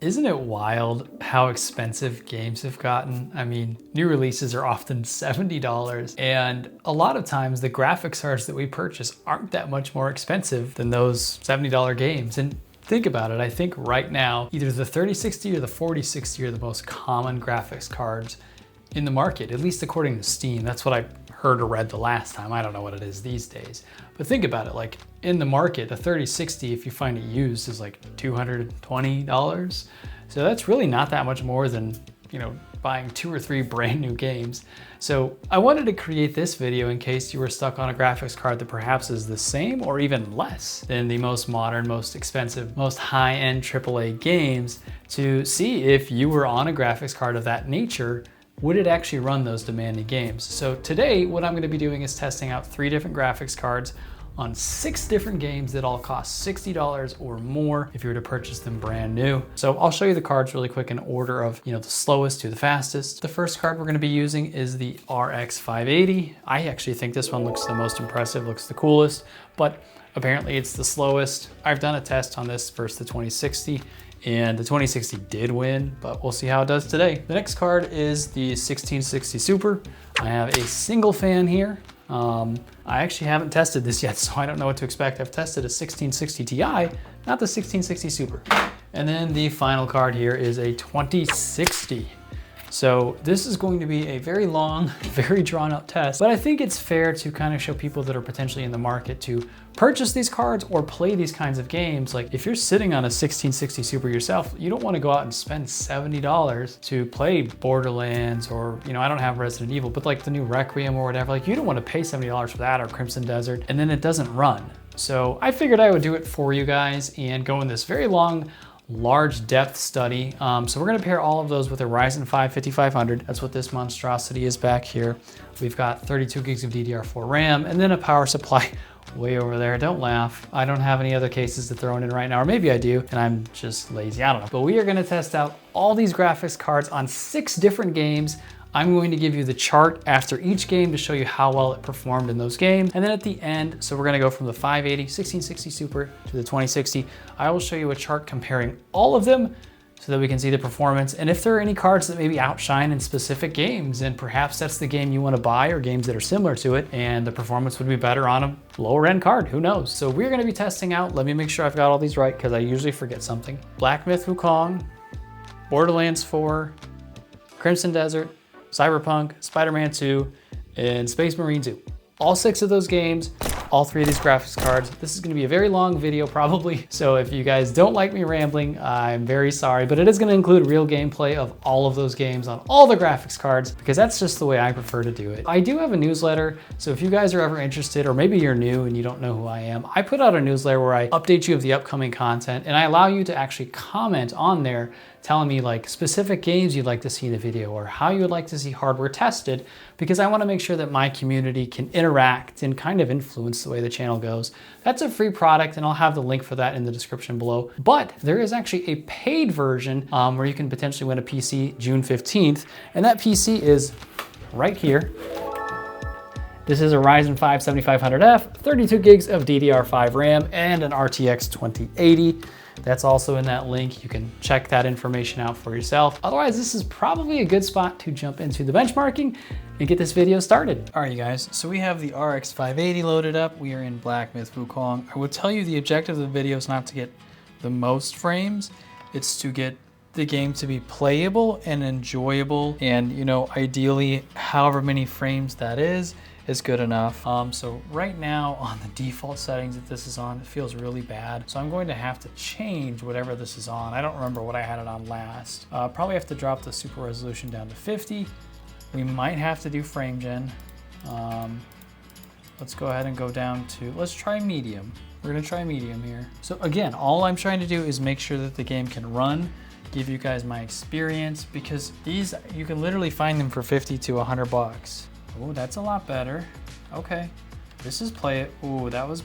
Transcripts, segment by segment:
Isn't it wild how expensive games have gotten? I mean, new releases are often $70, and a lot of times the graphics cards that we purchase aren't that much more expensive than those $70 games. And think about it, I think right now, either the 3060 or the 4060 are the most common graphics cards in the market, at least according to Steam. That's what I heard or read the last time. I don't know what it is these days. But think about it, like in the market, the 3060, if you find it used, is like $220. So that's really not that much more than, buying 2 or 3 brand new games. So I wanted to create this video in case you were stuck on a graphics card that perhaps is the same or even less than the most modern, most expensive, most high-end AAA games, to see if you were on a graphics card of that nature, would it actually run those demanding games? So today, what I'm gonna be doing is testing out 3 different graphics cards on 6 different games that all cost $60 or more if you were to purchase them brand new. So I'll show you the cards really quick in order of the slowest to the fastest. The first card we're gonna be using is the RX 580. I actually think this one looks the most impressive, looks the coolest, but apparently it's the slowest. I've done a test on this versus the 2060, and the 2060 did win, but we'll see how it does today. The next card is the 1660 Super. I have a single fan here. I actually haven't tested this yet, so I don't know what to expect. I've tested a 1660 Ti, not the 1660 Super. And then the final card here is a 2060. So this is going to be a very long, very drawn out test, but I think it's fair to kind of show people that are potentially in the market to purchase these cards or play these kinds of games. Like if you're sitting on a 1660 Super yourself, you don't want to go out and spend $70 to play Borderlands or, I don't have Resident Evil, but like the new Requiem or whatever, like you don't want to pay $70 for that, or Crimson Desert, and then it doesn't run. So I figured I would do it for you guys and go in this very long, large depth study. So we're gonna pair all of those with a Ryzen 5 5500. That's what this monstrosity is back here. We've got 32 gigs of DDR4 RAM and then a power supply way over there. Don't laugh. I don't have any other cases to throw in right now, or maybe I do, and I'm just lazy, I don't know. But we are gonna test out all these graphics cards on 6 different games. I'm going to give you the chart after each game to show you how well it performed in those games. And then at the end, so we're gonna go from the 580, 1660 Super to the 2060. I will show you a chart comparing all of them so that we can see the performance. And if there are any cards that maybe outshine in specific games, and perhaps that's the game you wanna buy, or games that are similar to it, and the performance would be better on a lower end card, who knows? So we're gonna be testing out, let me make sure I've got all these right because I usually forget something. Black Myth Wukong, Borderlands 4, Crimson Desert, Cyberpunk, Spider-Man 2, and Space Marine 2. All 6 of those games, all 3 of these graphics cards. This is gonna be a very long video probably, so if you guys don't like me rambling, I'm very sorry, but it is gonna include real gameplay of all of those games on all the graphics cards, because that's just the way I prefer to do it. I do have a newsletter, so if you guys are ever interested, or maybe you're new and you don't know who I am, I put out a newsletter where I update you of the upcoming content, and I allow you to actually comment on there telling me like specific games you'd like to see in the video or how you would like to see hardware tested, because I want to make sure that my community can interact and kind of influence the way the channel goes. That's a free product, and I'll have the link for that in the description below. But there is actually a paid version where you can potentially win a PC June 15th, and that PC is right here. This is a Ryzen 5 7500F, 32 gigs of DDR5 RAM, and an RTX 2080. That's also in that link. You can check that information out for yourself. Otherwise, this is probably a good spot to jump into the benchmarking and get this video started. All right, you guys, so we have the RX 580 loaded up. We are in Black Myth Wukong. I will tell you the objective of the video is not to get the most frames. It's to get the game to be playable and enjoyable, and ideally however many frames that is good enough. So right now on the default settings that this is on, it feels really bad. So I'm going to have to change whatever this is on. I don't remember what I had it on last. Probably have to drop the super resolution down to 50. We might have to do frame gen. Let's go ahead and go down to, let's try medium. We're gonna try medium here. So again, all I'm trying to do is make sure that the game can run, give you guys my experience, because these, you can literally find them for 50 to 100 bucks. Oh, that's a lot better. Okay, this is play it. Ooh, that was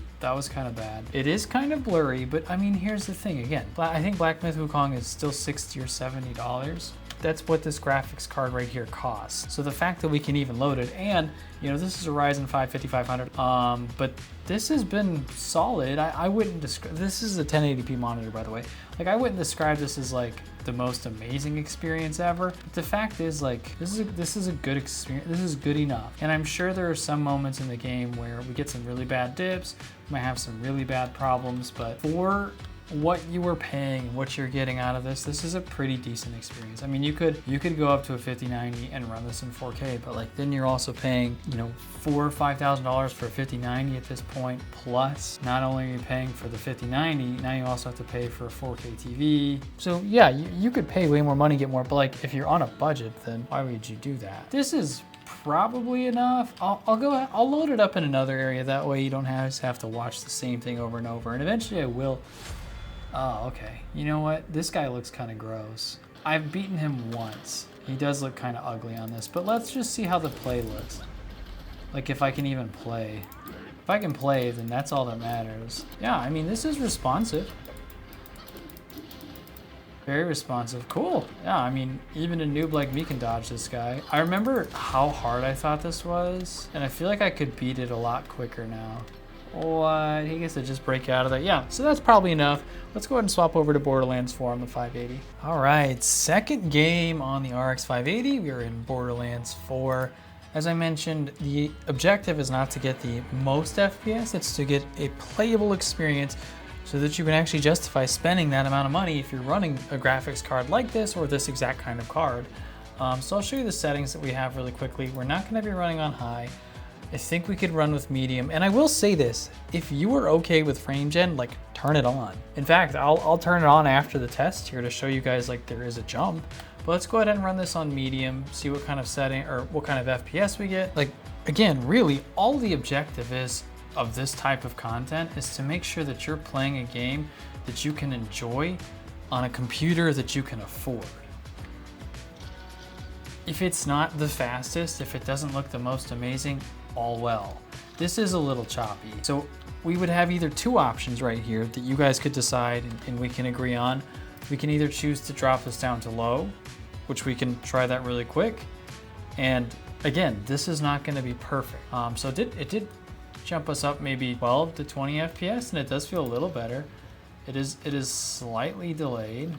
kind of bad. It is kind of blurry, but I mean, here's the thing. Again, I think Black Myth Wukong is still $60 or $70. that's what this graphics card right here costs. So the fact that we can even load it, and you know, this is a Ryzen 5 5500, but this has been solid. I wouldn't describe, this is a 1080p monitor, by the way. Like, I wouldn't describe this as like the most amazing experience ever. But the fact is, like, this is a good experience. This is good enough. And I'm sure there are some moments in the game where we get some really bad dips, we might have some really bad problems, but for what you were paying, what you're getting out of this is a pretty decent experience. I mean, you could go up to a 5090 and run this in 4K, but like then you're also paying, you know, $4,000 or $5,000 for a 5090 at this point. Plus, not only are you paying for the 5090, now you also have to pay for a 4K TV. So yeah, you could pay way more money, get more, but like if you're on a budget, then why would you do that? This is probably enough. I'll load it up in another area. That way you don't have to watch the same thing over and over. And eventually I will. Oh, okay. You know what? This guy looks kind of gross. I've beaten him once. He does look kind of ugly on this, but let's just see how the play looks. Like if I can even play. If I can play, then that's all that matters. Yeah, I mean, this is responsive. Very responsive. Cool. Yeah, I mean, even a noob like me can dodge this guy. I remember how hard I thought this was, and I feel like I could beat it a lot quicker now. What? He gets to just break out of that. Yeah, so that's probably enough. Let's go ahead and swap over to Borderlands 4 on the 580. All right, second game on the RX 580. We are in Borderlands 4. As I mentioned, the objective is not to get the most FPS, it's to get a playable experience so that you can actually justify spending that amount of money if you're running a graphics card like this or this exact kind of card. So I'll show you the settings that we have really quickly. We're not gonna be running on high. I think we could run with medium. And I will say this, if you are okay with frame gen, like turn it on. In fact, I'll turn it on after the test here to show you guys like there is a jump. But let's go ahead and run this on medium, see what kind of setting or what kind of FPS we get. Like, again, really all the objective is of this type of content is to make sure that you're playing a game that you can enjoy on a computer that you can afford. If it's not the fastest, if it doesn't look the most amazing, all well. This is a little choppy. So we would have either two options right here that you guys could decide and we can agree on. We can either choose to drop this down to low, which we can try that really quick. And again, this is not gonna be perfect. So it did jump us up maybe 12 to 20 FPS, and it does feel a little better. It is slightly delayed.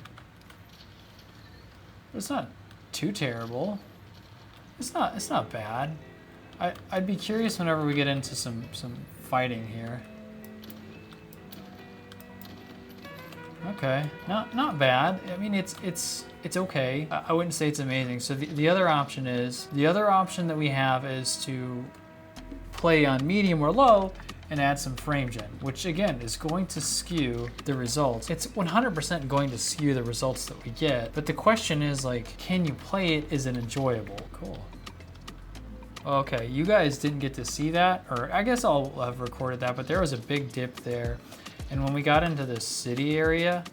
It's not too terrible. It's not bad. I'd be curious whenever we get into some fighting here. Okay, not bad. I mean, it's okay. I wouldn't say it's amazing. So the other option that we have is to play on medium or low and add some frame gen, which again is going to skew the results. It's 100% going to skew the results that we get. But the question is like, can you play it? Is it enjoyable? Cool. Okay, you guys didn't get to see that, or I guess I'll have recorded that, but there was a big dip there. And when we got into the city area,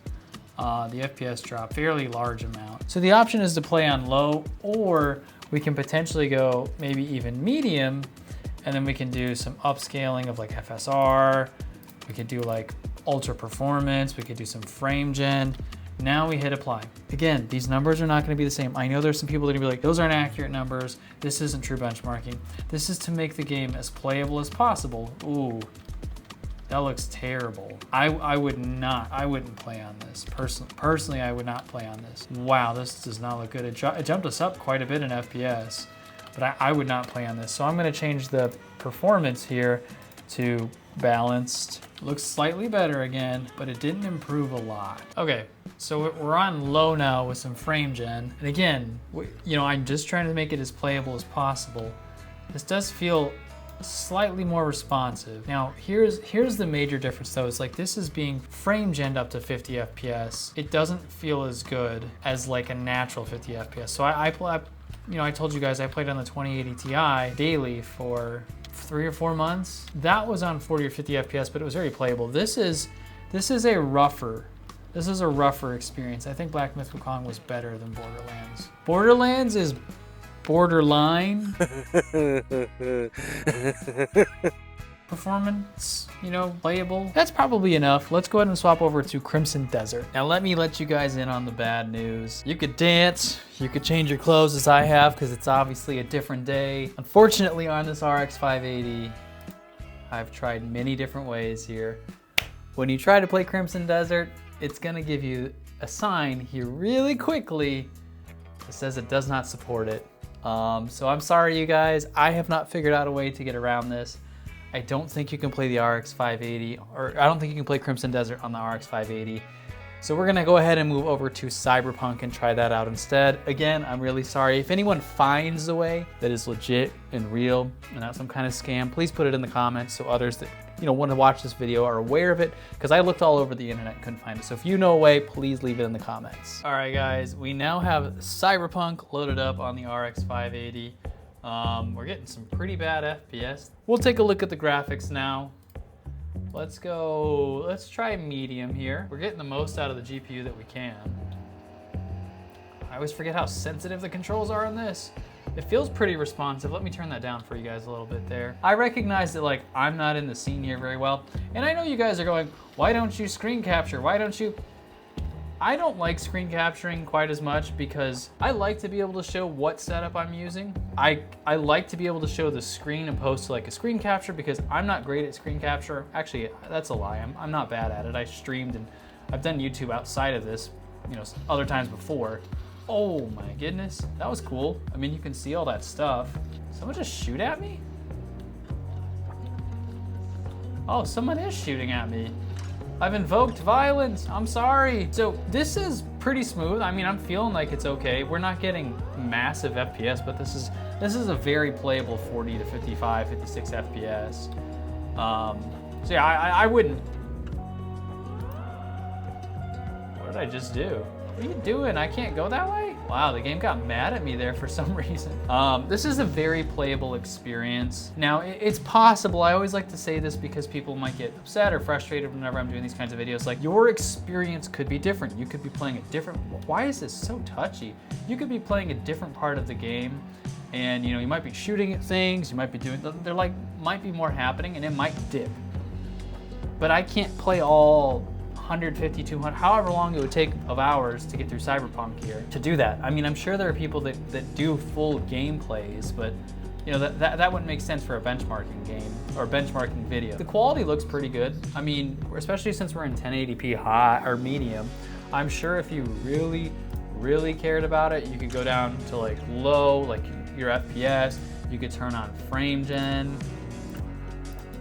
the FPS dropped fairly large amount. So the option is to play on low, or we can potentially go maybe even medium, and then we can do some upscaling of like FSR. We could do like ultra performance. We could do some frame gen. Now we hit apply. Again, these numbers are not gonna be the same. I know there's some people that are gonna be like, those aren't accurate numbers. This isn't true benchmarking. This is to make the game as playable as possible. Ooh, that looks terrible. I wouldn't play on this. Personally, I would not play on this. Wow, this does not look good. It jumped us up quite a bit in FPS, but I would not play on this. So I'm gonna change the performance here to balanced. Looks slightly better again, but it didn't improve a lot. Okay, so we're on low now with some frame gen. And again, you know, I'm just trying to make it as playable as possible. This does feel slightly more responsive. Now, here's the major difference though. It's like this is being frame gen up to 50 FPS. It doesn't feel as good as like a natural 50 FPS. So I told you guys I played on the 2080 Ti daily for 3 or 4 months. That was on 40 or 50 FPS, but it was very playable. This is a rougher experience. I think Black Myth Wukong was better than Borderlands. Borderlands is borderline. performance, you know, playable. That's probably enough. Let's go ahead and swap over to Crimson Desert. Now let me let you guys in on the bad news. You could dance, you could change your clothes as I have, because it's obviously a different day. Unfortunately on this RX 580, I've tried many different ways here. When you try to play Crimson Desert, it's gonna give you a sign here really quickly that says it does not support it. So I'm sorry you guys, I have not figured out a way to get around this. I don't think you can play the RX 580, or I don't think you can play Crimson Desert on the RX 580. So we're gonna go ahead and move over to Cyberpunk and try that out instead. Again, I'm really sorry. If anyone finds a way that is legit and real and not some kind of scam, please put it in the comments so others that want to watch this video are aware of it, because I looked all over the internet and couldn't find it. So if you know a way, please leave it in the comments. All right guys, we now have Cyberpunk loaded up on the RX 580. We're getting some pretty bad FPS. We'll take a look at the graphics now. Let's try medium here. We're getting the most out of the GPU that we can. I always forget how sensitive the controls are on this. It feels pretty responsive. Let me turn that down for you guys a little bit there. I recognize that I'm not in the scene here very well. And I know you guys are going, why don't you screen capture? Why don't you? I don't like screen capturing quite as much because I like to be able to show what setup I'm using. I like to be able to show the screen opposed to a screen capture because I'm not great at screen capture. Actually, that's a lie. I'm not bad at it. I streamed and I've done YouTube outside of this, other times before. Oh my goodness, that was cool. I mean, you can see all that stuff. Someone just shoot at me? Oh, someone is shooting at me. I've invoked violence, I'm sorry. So this is pretty smooth. I mean, I'm feeling like it's okay. We're not getting massive FPS, but this is a very playable 40 to 55, 56 FPS. So yeah, I wouldn't. What did I just do? What are you doing? I can't go that way? Wow, the game got mad at me there for some reason. This is a very playable experience. Now, it's possible, I always like to say this because people might get upset or frustrated whenever I'm doing these kinds of videos, your experience could be different. You could be playing a different, why is this so touchy? You could be playing a different part of the game and you might be shooting at things, you might be doing, might be more happening and it might dip. But I can't play all 150, 200, however long it would take of hours to get through Cyberpunk here to do that. I mean, I'm sure there are people that do full gameplays, but that wouldn't make sense for a benchmarking game or benchmarking video. The quality looks pretty good. I mean, especially since we're in 1080p high or medium, I'm sure if you really, really cared about it, you could go down to low, your FPS, you could turn on frame gen.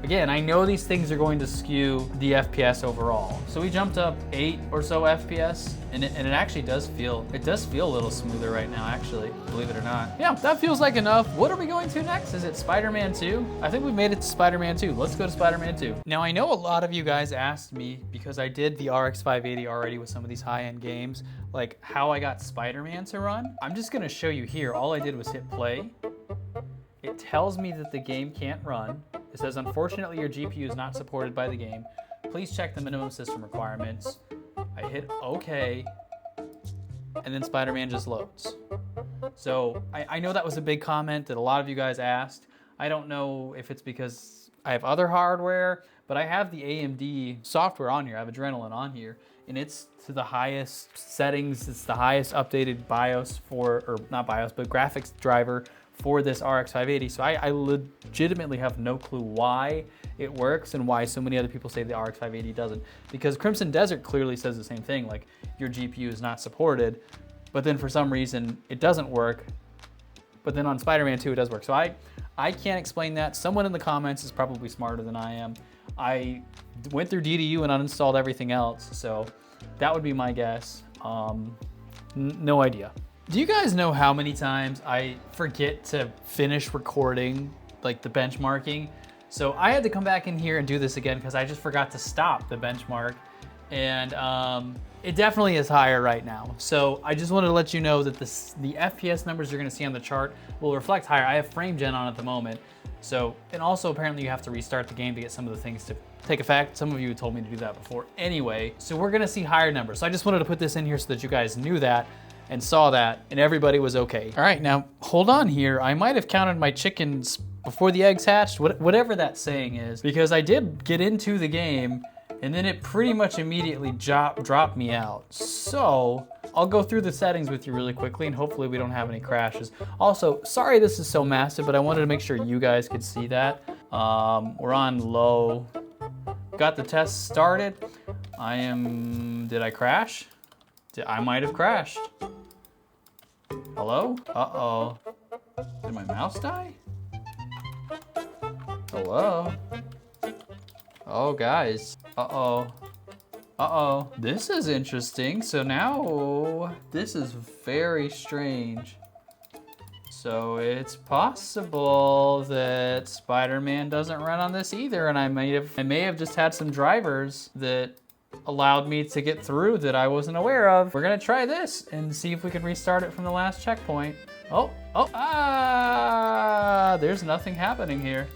Again, I know these things are going to skew the FPS overall. So we jumped up 8 or so FPS, and it actually does feel a little smoother right now, actually, believe it or not. Yeah, that feels like enough. What are we going to next? Is it Spider-Man 2? I think we've made it to Spider-Man 2. Let's go to Spider-Man 2. Now, I know a lot of you guys asked me, because I did the RX 580 already with some of these high-end games, how I got Spider-Man to run. I'm just gonna show you here. All I did was hit play. It tells me that the game can't run. It says, unfortunately, your GPU is not supported by the game. Please check the minimum system requirements. I hit OK, and then Spider-Man just loads. So I know that was a big comment that a lot of you guys asked. I don't know if it's because I have other hardware, but I have the AMD software on here. I have Adrenaline on here, and it's to the highest settings. It's the highest updated BIOS or not BIOS, but graphics driver for this RX 580. So I legitimately have no clue why it works and why so many other people say the RX 580 doesn't. Because Crimson Desert clearly says the same thing, your GPU is not supported, but then for some reason it doesn't work. But then on Spider-Man 2 it does work. So I can't explain that. Someone in the comments is probably smarter than I am. I went through DDU and uninstalled everything else, so that would be my guess. No idea. Do you guys know how many times I forget to finish recording the benchmarking? So I had to come back in here and do this again because I just forgot to stop the benchmark, and it definitely is higher right now. So I just wanted to let you know that the FPS numbers you're gonna see on the chart will reflect higher. I have frame gen on at the moment. So, and also apparently you have to restart the game to get some of the things to take effect. Some of you told me to do that before anyway. So we're gonna see higher numbers. So I just wanted to put this in here so that you guys knew that and saw that and everybody was okay. All right, now hold on here. I might have counted my chickens before the eggs hatched, whatever that saying is, because I did get into the game and then it pretty much immediately dropped me out. So I'll go through the settings with you really quickly and hopefully we don't have any crashes. Also, sorry this is so massive, but I wanted to make sure you guys could see that. We're on low. Got the test started. Did I crash? I might have crashed. Hello? Uh-oh. Did my mouse die? Hello? Oh, guys. Uh-oh. Uh-oh. This is interesting. So now, this is very strange. So it's possible that Spider-Man doesn't run on this either, and I may have just had some drivers that allowed me to get through that I wasn't aware of. We're gonna try this and see if we can restart it from the last checkpoint. There's nothing happening here.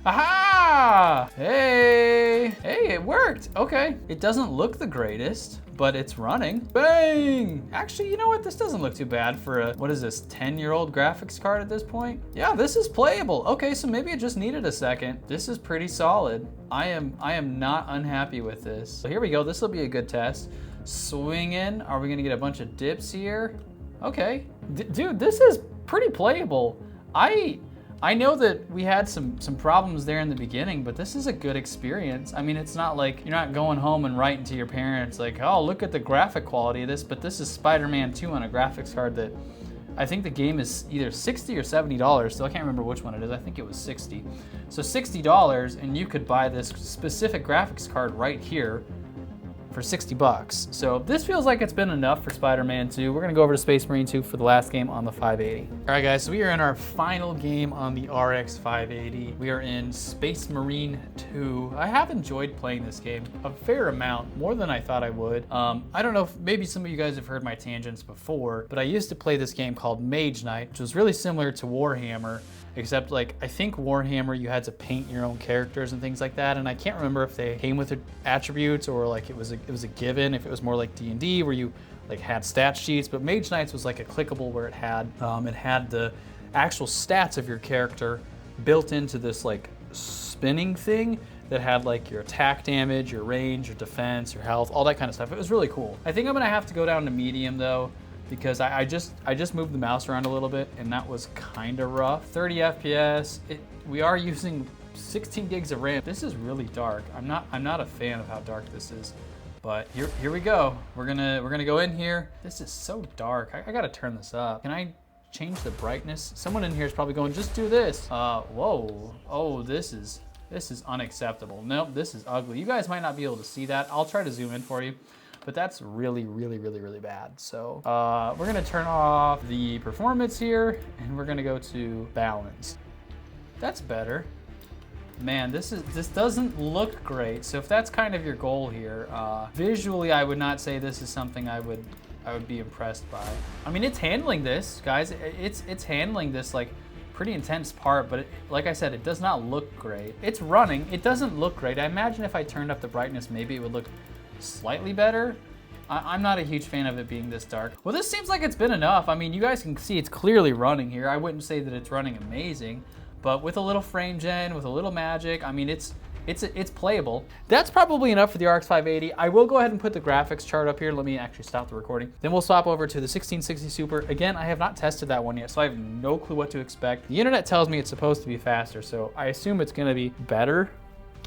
Aha! Hey, it worked. Okay, it doesn't look the greatest, but it's running. Bang! Actually, you know what? This doesn't look too bad for a, what is this, 10-year-old graphics card at this point? Yeah, this is playable. Okay, so maybe it just needed a second. This is pretty solid. I am not unhappy with this. So here we go. This will be a good test. Swing in. Are we gonna get a bunch of dips here? Okay. Dude, this is pretty playable. I know that we had some problems there in the beginning, but this is a good experience. I mean, it's not like you're not going home and writing to your parents like, oh, look at the graphic quality of this, but this is Spider-Man 2 on a graphics card that I think the game is either $60 or $70, so I can't remember which one it is. I think it was 60. So $60, and you could buy this specific graphics card right here for 60 bucks. So this feels like it's been enough for Spider-Man 2. We're gonna go over to Space Marine 2 for the last game on the 580. All right guys, so we are in our final game on the RX 580. We are in Space Marine 2. I have enjoyed playing this game a fair amount, more than I thought I would. I don't know if maybe some of you guys have heard my tangents before, but I used to play this game called Mage Knight, which was really similar to Warhammer, except like, I think Warhammer, you had to paint your own characters and things like that, and I can't remember if they came with attributes or like it was a given, if it was more like D&D where you like had stat sheets, but Mage Knights was like a clickable where it had the actual stats of your character built into this like spinning thing that had like your attack damage, your range, your defense, your health, all that kind of stuff. It was really cool. I think I'm gonna have to go down to medium though, because I just moved the mouse around a little bit and that was kind of rough. 30 FPS, we are using 16 gigs of RAM. This is really dark. I'm not a fan of how dark this is, but here we go. We're gonna go in here. This is so dark. I gotta turn this up. Can I change the brightness? Someone in here is probably going, just do this. Whoa, oh, this is unacceptable. Nope, this is ugly. You guys might not be able to see that. I'll try to zoom in for you. But that's really bad. So we're gonna turn off the performance here and we're gonna go to balance. That's better. Man, this doesn't look great. So if that's kind of your goal here, visually I would not say this is something I would be impressed by. I mean, it's handling this, guys. It's handling this like pretty intense part, but like I said, it does not look great. It's running, it doesn't look great. I imagine if I turned up the brightness, maybe it would look slightly better. I'm not a huge fan of it being this dark. Well, this seems like it's been enough. I mean, you guys can see it's clearly running here. I wouldn't say that it's running amazing, but with a little frame gen, with a little magic, I mean, it's playable. That's probably enough for the RX 580. I will go ahead and put the graphics chart up here. Let me actually stop the recording. Then we'll swap over to the 1660 Super. Again, I have not tested that one yet, so I have no clue what to expect. The internet tells me it's supposed to be faster, so I assume it's gonna be better.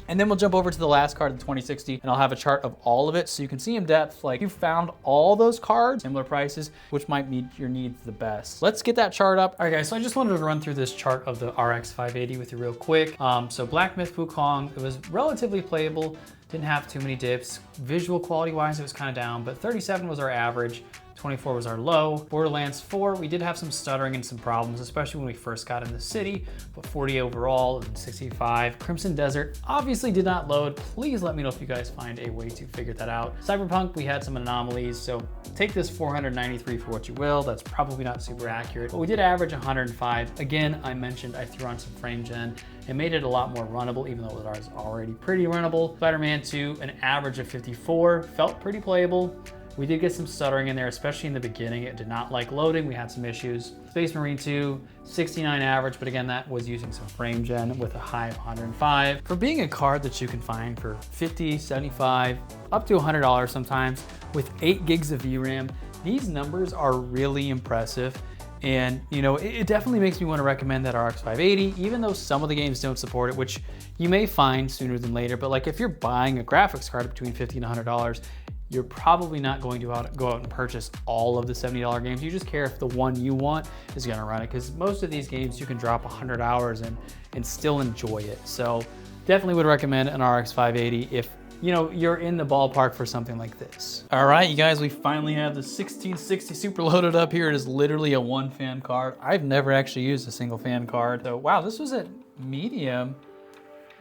And then we'll jump over to the last card, the 2060, and I'll have a chart of all of it so you can see in depth, like you found all those cards, similar prices, which might meet your needs the best. Let's get that chart up. All right guys, so I just wanted to run through this chart of the RX 580 with you real quick. So Black Myth Wukong, it was relatively playable, didn't have too many dips. Visual quality wise, it was kind of down, but 37 was our average. 24 was our low. Borderlands 4, we did have some stuttering and some problems, especially when we first got in the city, but 40 overall and 65. Crimson Desert obviously did not load. Please let me know if you guys find a way to figure that out. Cyberpunk, we had some anomalies, so take this 493 for what you will. That's probably not super accurate, but we did average 105. Again, I mentioned I threw on some frame gen and made it a lot more runnable, even though it was already pretty runnable. Spider-Man 2, an average of 54, felt pretty playable. We did get some stuttering in there, especially in the beginning. It did not like loading. We had some issues. Space Marine 2, 69 average, but again, that was using some frame gen with a high of 105. For being a card that you can find for 50, 75, up to $100 sometimes, with 8 gigs of VRAM, these numbers are really impressive. And you know, it definitely makes me want to recommend that RX 580, even though some of the games don't support it, which you may find sooner than later. But like if you're buying a graphics card between $50 and $100, you're probably not going to go out and purchase all of the $70 games. You just care if the one you want is gonna run it, because most of these games you can drop 100 hours in and still enjoy it. So definitely would recommend an RX 580 if you know, you're in the ballpark for something like this. All right, you guys, we finally have the 1660 Super loaded up here. It is literally a 1-fan card. I've never actually used a single fan card. So wow, this was at medium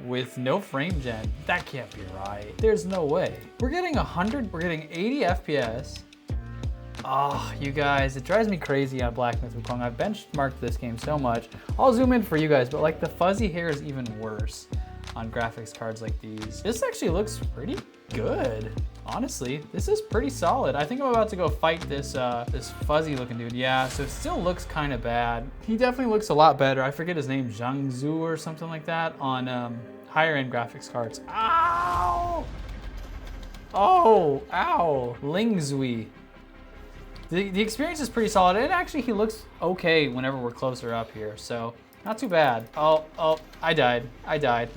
with no frame gen. That can't be right. There's no way. We're getting 100, we're getting 80 FPS. Oh, you guys, it drives me crazy on Black Myth Wukong. I've benchmarked this game so much. I'll zoom in for you guys, but like the fuzzy hair is even worse on graphics cards like these. This actually looks pretty good. Honestly, this is pretty solid. I think I'm about to go fight this this fuzzy looking dude. Yeah, so it still looks kind of bad. He definitely looks a lot better. I forget his name, Zhang Zhu or something like that on higher end graphics cards. Ow! Oh, ow. Ling Zui. The experience is pretty solid, and actually he looks okay whenever we're closer up here, so not too bad. Oh, I died.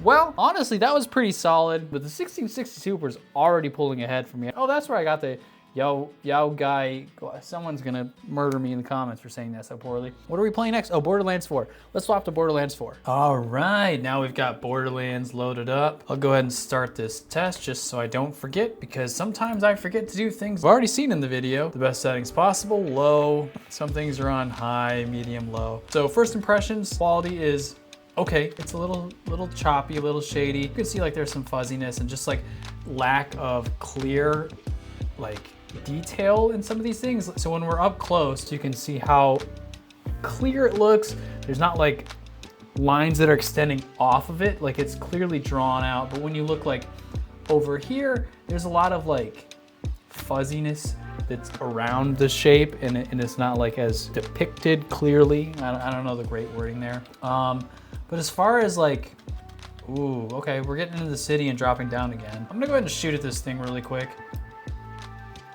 Well, honestly, that was pretty solid, but the 1660 Super is already pulling ahead for me. Oh, that's where I got the Yao guy. Someone's gonna murder me in the comments for saying that so poorly. What are we playing next? Oh, Borderlands 4. Let's swap to Borderlands 4. All right, now we've got Borderlands loaded up. I'll go ahead and start this test just so I don't forget, because sometimes I forget to do things I've already seen in the video. The best settings possible, low. Some things are on high, medium, low. So first impressions, quality is okay. It's a little choppy, a little shady. You can see like there's some fuzziness and just like lack of clear, like detail in some of these things. So when we're up close, you can see how clear it looks. There's not like lines that are extending off of it. Like it's clearly drawn out. But when you look like over here, there's a lot of like fuzziness that's around the shape, and it's not like as depicted clearly. I don't know the great wording there. But as far as like, ooh, okay, we're getting into the city and dropping down again. I'm gonna go ahead and shoot at this thing really quick.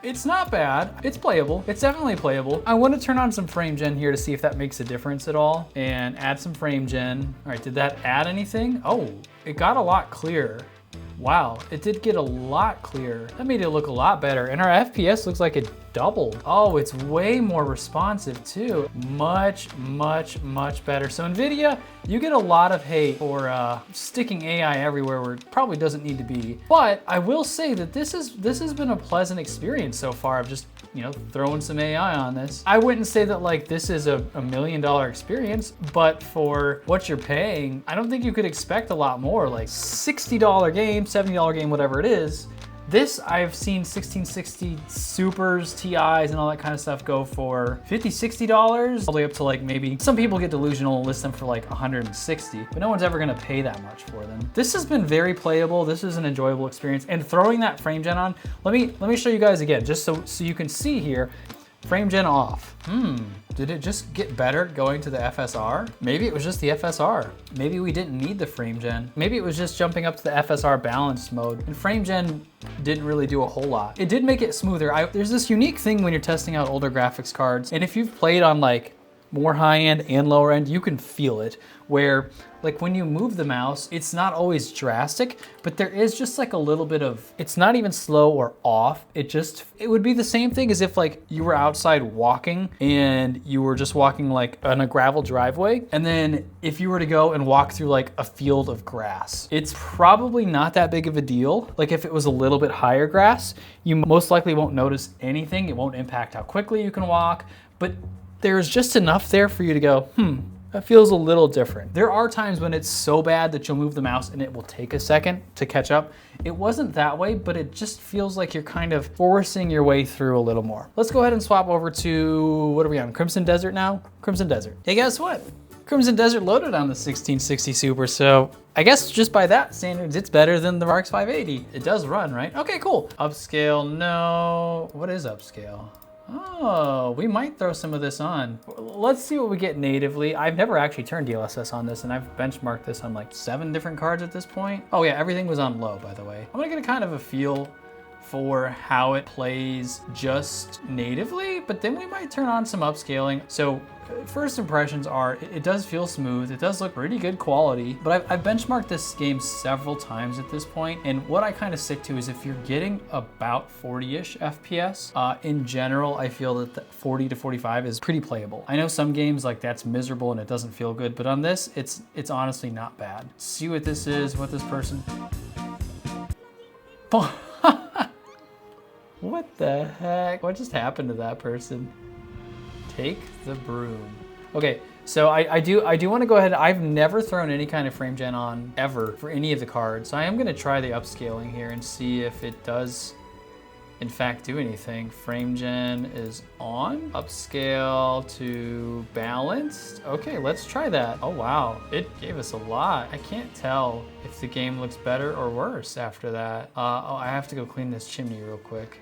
It's not bad. It's playable. It's definitely playable. I want to turn on some frame gen here to see if that makes a difference at all, and add some frame gen. All right, did that add anything? Oh, it got a lot clearer. Wow, it did get a lot clearer. That made it look a lot better. And our FPS looks like it doubled. Oh, it's way more responsive too. Much better. So NVIDIA, you get a lot of hate for sticking AI everywhere where it probably doesn't need to be. But I will say that this has been a pleasant experience so far of just, you know, throwing some AI on this. I wouldn't say that like this is a $1 million experience, but for what you're paying, I don't think you could expect a lot more. Like $60 game, $70 game, whatever it is. This, I've seen 1660 Supers, TIs, and all that kind of stuff go for $50, $60, all the way up to like maybe, some people get delusional and list them for like 160, but no one's ever gonna pay that much for them. This has been very playable. This is an enjoyable experience. And throwing that frame gen on, let me show you guys again, just so you can see here, frame gen off. Did it just get better going to the FSR? Maybe it was just the FSR. Maybe we didn't need the frame gen. Maybe it was just jumping up to the FSR balanced mode, and frame gen didn't really do a whole lot. It did make it smoother. There's this unique thing when you're testing out older graphics cards, and if you've played on like more high end and lower end, you can feel it, where like when you move the mouse, it's not always drastic, but there is just like a little bit of, it's not even slow or off. It would be the same thing as if like you were outside walking and you were just walking like on a gravel driveway. And then if you were to go and walk through like a field of grass, it's probably not that big of a deal. Like if it was a little bit higher grass, you most likely won't notice anything. It won't impact how quickly you can walk, but there's just enough there for you to go, that feels a little different. There are times when it's so bad that you'll move the mouse and it will take a second to catch up. It wasn't that way, but it just feels like you're kind of forcing your way through a little more. Let's go ahead and swap over to, what are we on? Crimson Desert now? Crimson Desert. Hey, guess what? Crimson Desert loaded on the 1660 Super, so I guess just by that standards, it's better than the RX 580. It does run, right? Okay, cool. Upscale, no. What is upscale? Oh, we might throw some of this on. Let's see what we get natively. I've never actually turned DLSS on this, and I've benchmarked this on like 7 different cards at this point. Oh yeah, everything was on low, by the way. I'm gonna get a kind of a feel for how it plays just natively, but then we might turn on some upscaling. So first impressions are, it does feel smooth. It does look pretty good quality, but I've benchmarked this game several times at this point, and what I kind of stick to is if you're getting about 40-ish FPS, in general, I feel that the 40 to 45 is pretty playable. I know some games like that's miserable and it doesn't feel good, but on this, it's honestly not bad. See what this is, what this person... What the heck? What just happened to that person? Take the broom. Okay, so I do want to go ahead. I've never thrown any kind of frame gen on ever for any of the cards. So I am going to try the upscaling here and see if it does in fact do anything. Frame gen is on. Upscale to balanced. Okay, let's try that. Oh wow, it gave us a lot. I can't tell if the game looks better or worse after that. Oh, I have to go clean this chimney real quick.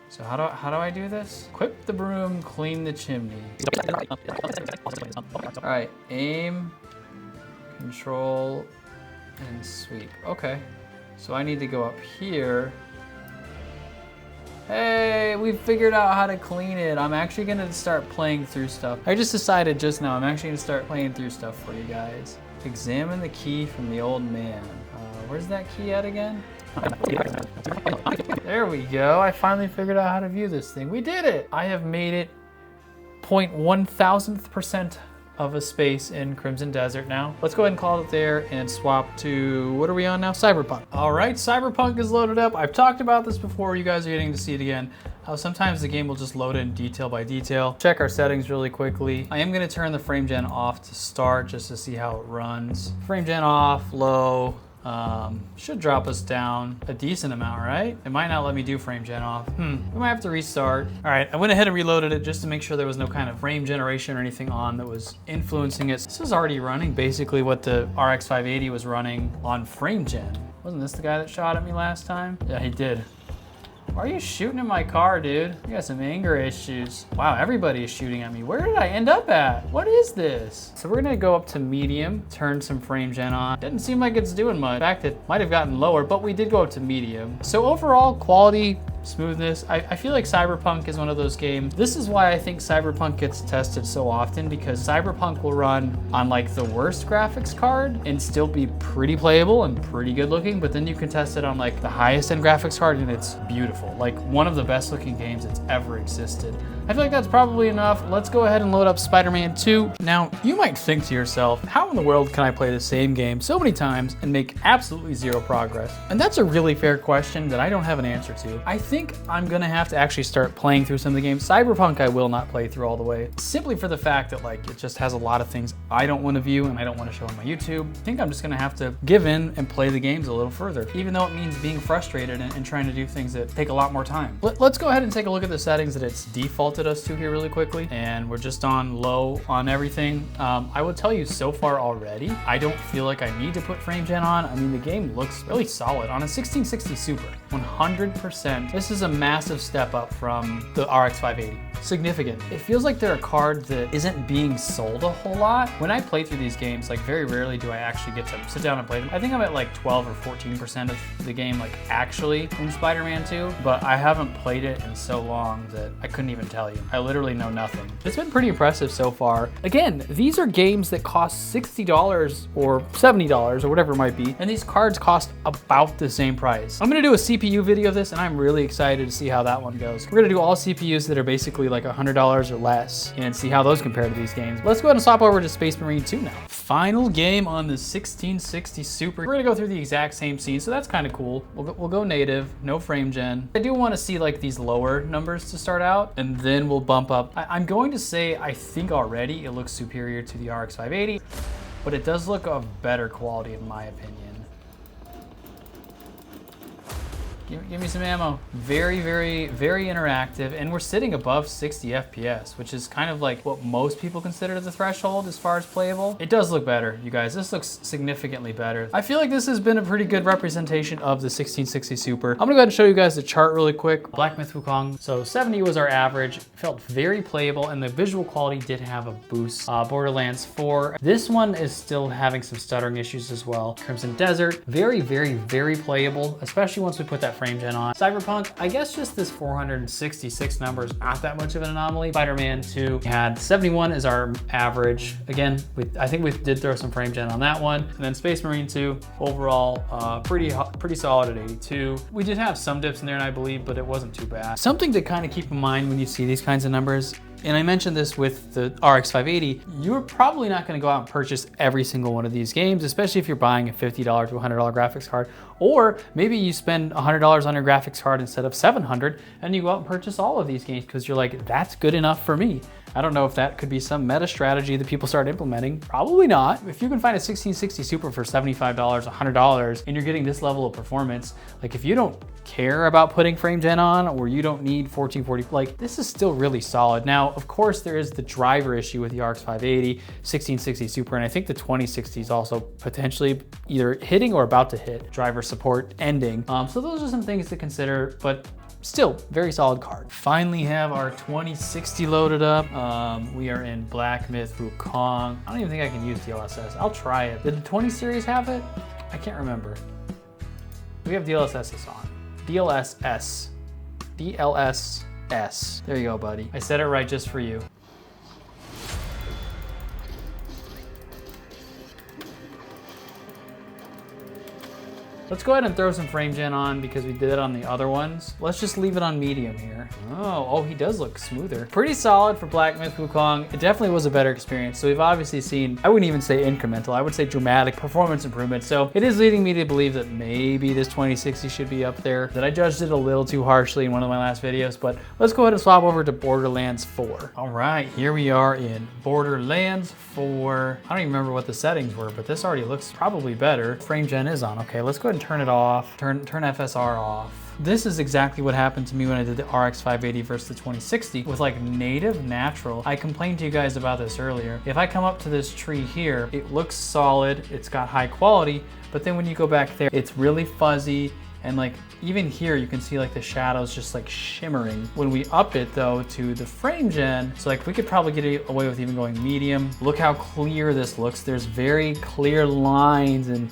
So how do I do this? Equip the broom, clean the chimney. All right, aim, control, and sweep. Okay, so I need to go up here. Hey, we figured out how to clean it. I'm actually gonna start playing through stuff. I just decided just now, I'm actually gonna start playing through stuff for you guys. Examine the key from the old man. Where's that key at again? There we go. I finally figured out how to view this thing. We did it. I have made it 0.1000% of a space in Crimson Desert now. Let's go ahead and call it there and swap to, what are we on now? Cyberpunk. All right, Cyberpunk is loaded up. I've talked about this before. You guys are getting to see it again. How sometimes the game will just load in detail by detail. Check our settings really quickly. I am gonna turn the frame gen off to start just to see how it runs. Frame gen off, low. Should drop us down a decent amount, right? It might not let me do frame gen off. We might have to restart. All right, I went ahead and reloaded it just to make sure there was no kind of frame generation or anything on that was influencing it. This is already running basically what the RX 580 was running on frame gen. Wasn't this the guy that shot at me last time? Yeah, he did. Why are you shooting at my car, dude? You got some anger issues. Wow, everybody is shooting at me. Where did I end up at? What is this? So we're gonna go up to medium, turn some frame gen on. Doesn't seem like it's doing much. In fact, it might have gotten lower, but we did go up to medium. So overall, quality, smoothness. I feel like Cyberpunk is one of those games. This is why I think Cyberpunk gets tested so often, because Cyberpunk will run on like the worst graphics card and still be pretty playable and pretty good looking, but then you can test it on like the highest end graphics card and it's beautiful. Like one of the best looking games that's ever existed. I feel like that's probably enough. Let's go ahead and load up Spider-Man 2. Now, you might think to yourself, how in the world can I play the same game so many times and make absolutely zero progress? And that's a really fair question that I don't have an answer to. I think I'm gonna have to actually start playing through some of the games. Cyberpunk I will not play through all the way, simply for the fact that like it just has a lot of things I don't want to view and I don't want to show on my YouTube. I think I'm just gonna have to give in and play the games a little further, even though it means being frustrated and trying to do things that take a lot more time. Let's go ahead and take a look at the settings that it's defaulted us to here really quickly, and we're just on low on everything. I will tell you so far already, I don't feel like I need to put frame gen on. I mean, the game looks really solid on a 1660 Super, 100%. This is a massive step up from the RX 580. Significant. It feels like they're a card that isn't being sold a whole lot. When I play through these games, like very rarely do I actually get to sit down and play them. I think I'm at like 12 or 14% of the game, like actually in Spider-Man 2, but I haven't played it in so long that I couldn't even tell you. I literally know nothing. It's been pretty impressive so far. Again, these are games that cost $60 or $70 or whatever it might be, and these cards cost about the same price. I'm gonna do a CPU video of this, and I'm really excited to see how that one goes. We're gonna do all CPUs that are basically like $100 or less and see how those compare to these games. Let's go ahead and swap over to Space Marine 2 now. Final game on the 1660 Super. We're gonna go through the exact same scene, so that's kind of cool. We'll go native, no frame gen. I do want to see like these lower numbers to start out, and then we'll bump up. I'm going to say I think already it looks superior to the RX 580, but it does look of better quality in my opinion. Give me some ammo. Very, very, very interactive, and we're sitting above 60 FPS, which is kind of like what most people consider the threshold as far as playable. It does look better, you guys. This looks significantly better. I feel like this has been a pretty good representation of the 1660 Super. I'm gonna go ahead and show you guys the chart really quick. Black Myth Wukong, so 70 was our average. Felt very playable, and the visual quality did have a boost. Borderlands 4. This one is still having some stuttering issues as well. Crimson Desert, very, very, very playable, especially once we put that frame gen on. Cyberpunk, I guess just this 466 number is not that much of an anomaly. Spider-Man 2 had 71 as our average. Again, I think we did throw some frame gen on that one. And then Space Marine 2, overall, pretty solid at 82. We did have some dips in there, I believe, but it wasn't too bad. Something to kind of keep in mind when you see these kinds of numbers, and I mentioned this with the RX 580, you're probably not gonna go out and purchase every single one of these games, especially if you're buying a $50 to $100 graphics card, or maybe you spend $100 on your graphics card instead of $700, and you go out and purchase all of these games because you're like, that's good enough for me. I don't know if that could be some meta strategy that people start implementing. Probably not. If you can find a 1660 Super for $75, $100, and you're getting this level of performance, like if you don't care about putting frame gen on, or you don't need 1440, like this is still really solid. Now, of course, there is the driver issue with the RX 580, 1660 Super, and I think the 2060 is also potentially either hitting or about to hit driver support ending. So those are some things to consider, but still, very solid card. Finally have our 2060 loaded up. We are in Black Myth Wukong. I don't even think I can use DLSS. I'll try it. Did the 20 series have it? I can't remember. We have DLSS on. DLSS. DLSS. There you go, buddy. I said it right just for you. Let's go ahead and throw some frame gen on because we did it on the other ones. Let's just leave it on medium here. Oh, he does look smoother. Pretty solid for Black Myth Wukong. It definitely was a better experience. So we've obviously seen, I wouldn't even say incremental, I would say dramatic performance improvement. So it is leading me to believe that maybe this 2060 should be up there, that I judged it a little too harshly in one of my last videos, but let's go ahead and swap over to Borderlands 4. All right, here we are in Borderlands 4. I don't even remember what the settings were, but this already looks probably better. Frame gen is on. Okay, let's go ahead and turn it off, turn FSR off. This is exactly what happened to me when I did the RX 580 versus the 2060 with like native natural. I complained to you guys about this earlier. If I come up to this tree here, it looks solid, it's got high quality, but then when you go back there, it's really fuzzy. And like, even here, you can see like the shadows just like shimmering. When we up it though to the frame gen, so like we could probably get away with even going medium. Look how clear this looks. There's very clear lines and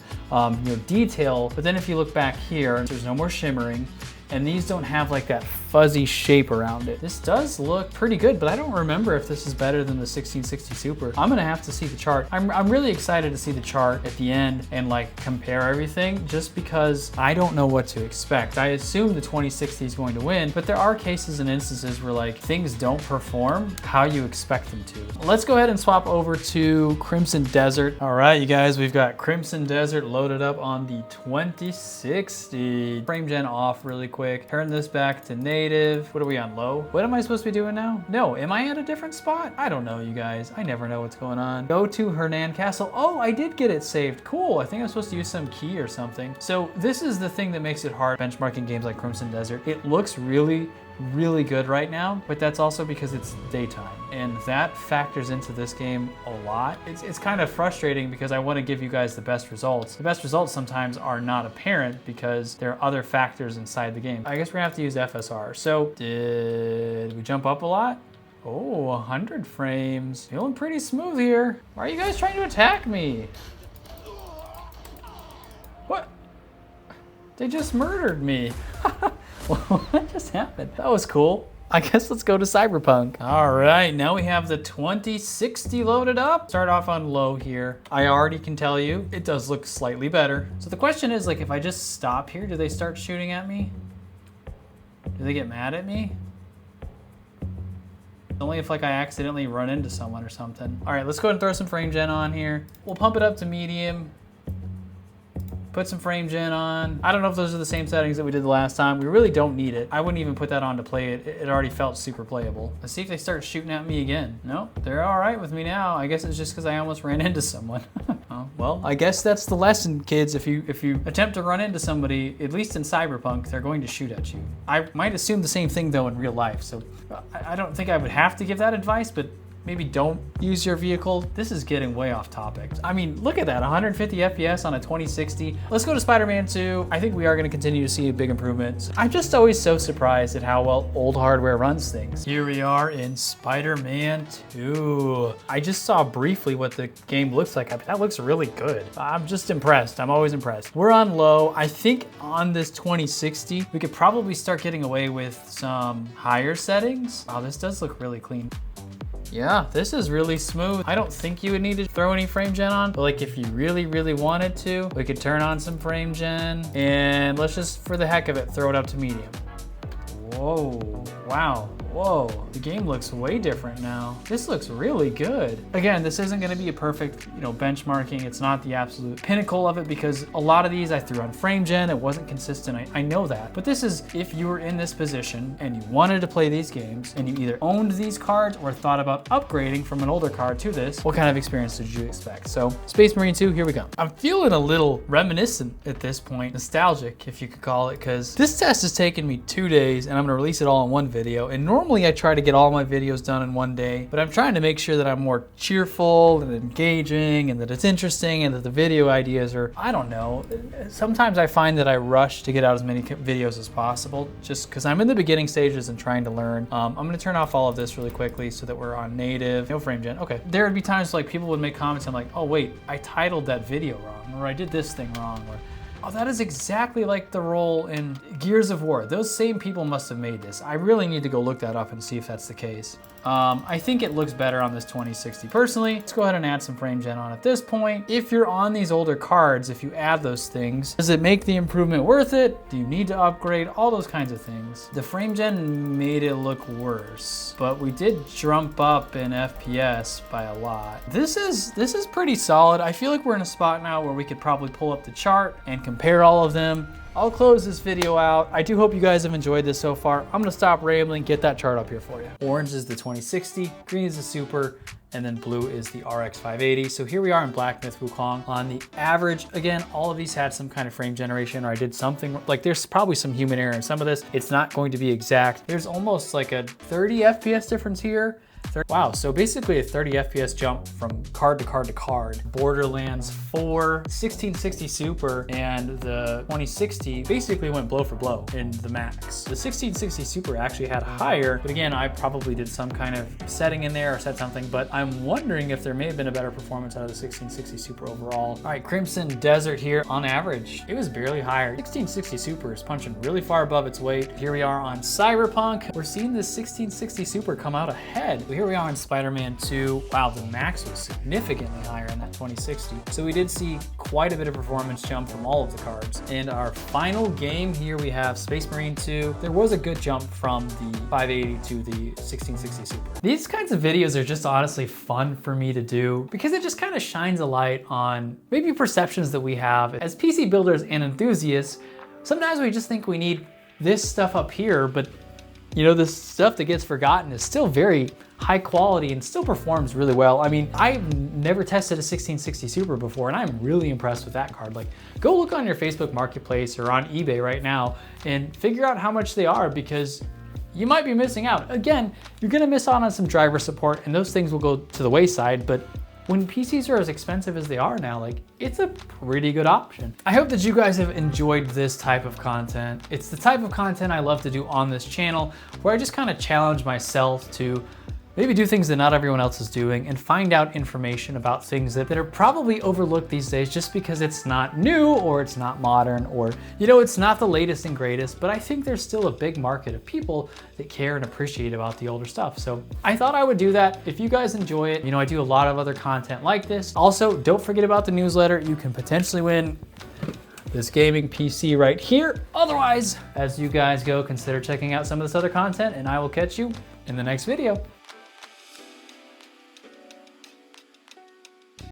detail. But then if you look back here, there's no more shimmering. And these don't have like that fuzzy shape around it. This does look pretty good, but I don't remember if this is better than the 1660 Super. I'm gonna have to see the chart. I'm really excited to see the chart at the end and like compare everything, just because I don't know what to expect. I assume the 2060 is going to win, but there are cases and instances where like things don't perform how you expect them to. Let's go ahead and swap over to Crimson Desert. All right, you guys, we've got Crimson Desert loaded up on the 2060. Frame gen off really quick. Turn this back to native. What are we on, low? What am I supposed to be doing now? No, am I at a different spot? I don't know, you guys. I never know what's going on. Go to Hernan Castle. Oh, I did get it saved. Cool, I think I'm supposed to use some key or something. So this is the thing that makes it hard benchmarking games like Crimson Desert. It looks really good right now, but that's also because it's daytime, and that factors into this game a lot. It's kind of frustrating because I want to give you guys the best results. The best results sometimes are not apparent because there are other factors inside the game. I guess we're gonna have to use FSR. So did we jump up a lot? Oh, 100 frames. Feeling pretty smooth here. Why are you guys trying to attack me? What? They just murdered me. What just happened? That was cool. I guess let's go to Cyberpunk. All right, now we have the 2060 loaded up. Start off on low here. I already can tell you, it does look slightly better. So the question is, like, if I just stop here, do they start shooting at me? Do they get mad at me? Only if like I accidentally run into someone or something. All right, let's go ahead and throw some frame gen on here. We'll pump it up to medium. Put some frame gen on. I don't know if those are the same settings that we did the last time. We really don't need it. I wouldn't even put that on to play it. It already felt super playable. Let's see if they start shooting at me again. Nope, they're all right with me now. I guess it's just because I almost ran into someone. Oh, well, I guess that's the lesson, kids. If you attempt to run into somebody, at least in Cyberpunk, they're going to shoot at you. I might assume the same thing though in real life, so I don't think I would have to give that advice, but maybe don't use your vehicle. This is getting way off topic. I mean, look at that, 150 FPS on a 2060. Let's go to Spider-Man 2. I think we are gonna continue to see big improvements. I'm just always so surprised at how well old hardware runs things. Here we are in Spider-Man 2. I just saw briefly what the game looks like. That looks really good. I'm just impressed. I'm always impressed. We're on low. I think on this 2060, we could probably start getting away with some higher settings. Wow, this does look really clean. Yeah, this is really smooth. I don't think you would need to throw any frame gen on, but like if you really, really wanted to, we could turn on some frame gen and let's just, for the heck of it, throw it up to medium. Whoa, wow. Whoa, the game looks way different now. This looks really good. Again, this isn't gonna be a perfect, benchmarking. It's not the absolute pinnacle of it because a lot of these I threw on frame gen. It wasn't consistent, I know that. But this is, if you were in this position and you wanted to play these games and you either owned these cards or thought about upgrading from an older card to this, what kind of experience did you expect? So Space Marine 2, here we go. I'm feeling a little reminiscent at this point, nostalgic if you could call it, because this test has taken me 2 days and I'm gonna release it all in one video. And normally I try to get all my videos done in one day, but I'm trying to make sure that I'm more cheerful and engaging and that it's interesting and that the video ideas are, I don't know. Sometimes I find that I rush to get out as many videos as possible just because I'm in the beginning stages and trying to learn. I'm gonna turn off all of this really quickly so that we're on native, no frame gen. Okay, there would be times like people would make comments and I'm like, oh wait, I titled that video wrong, or I did this thing wrong, or oh, that is exactly like the role in Gears of War. Those same people must have made this. I really need to go look that up and see if that's the case. I think it looks better on this 2060 personally. Let's go ahead and add some frame gen on at this point. If you're on these older cards, if you add those things, does it make the improvement worth it? Do you need to upgrade? All those kinds of things. The frame gen made it look worse, but we did jump up in FPS by a lot. This is pretty solid. I feel like we're in a spot now where we could probably pull up the chart and compare all of them. I'll close this video out. I do hope you guys have enjoyed this so far. I'm gonna stop rambling, get that chart up here for you. Orange is the 2060, green is the Super, and then blue is the RX 580. So here we are in Black Myth Wukong. On the average, again, all of these had some kind of frame generation, or I did something, like there's probably some human error in some of this. It's not going to be exact. There's almost like a 30 FPS difference here. Wow, so basically a 30 FPS jump from card to card to card. Borderlands 4, 1660 Super, and the 2060 basically went blow for blow in the max. The 1660 Super actually had higher, but again, I probably did some kind of setting in there or set something, but I'm wondering if there may have been a better performance out of the 1660 Super overall. All right, Crimson Desert here, on average, it was barely higher. 1660 Super is punching really far above its weight. Here we are on Cyberpunk. We're seeing this 1660 Super come out ahead. Here we are in Spider-Man 2. Wow, the max was significantly higher in that 2060. So we did see quite a bit of performance jump from all of the cards. And our final game here, we have Space Marine 2. There was a good jump from the 580 to the 1660 Super. These kinds of videos are just honestly fun for me to do because it just kind of shines a light on maybe perceptions that we have as PC builders and enthusiasts. Sometimes we just think we need this stuff up here, but this stuff that gets forgotten is still very high quality and still performs really well. I mean, I've never tested a 1660 Super before and I'm really impressed with that card. Like, go look on your Facebook Marketplace or on eBay right now and figure out how much they are because you might be missing out. Again, you're gonna miss out on some driver support and those things will go to the wayside, but when PCs are as expensive as they are now, like, it's a pretty good option. I hope that you guys have enjoyed this type of content. It's the type of content I love to do on this channel where I just kind of challenge myself to maybe do things that not everyone else is doing and find out information about things that are probably overlooked these days just because it's not new or it's not modern or, it's not the latest and greatest, but I think there's still a big market of people that care and appreciate about the older stuff. So I thought I would do that. If you guys enjoy it, I do a lot of other content like this. Also, don't forget about the newsletter. You can potentially win this gaming PC right here. Otherwise, as you guys go, consider checking out some of this other content and I will catch you in the next video.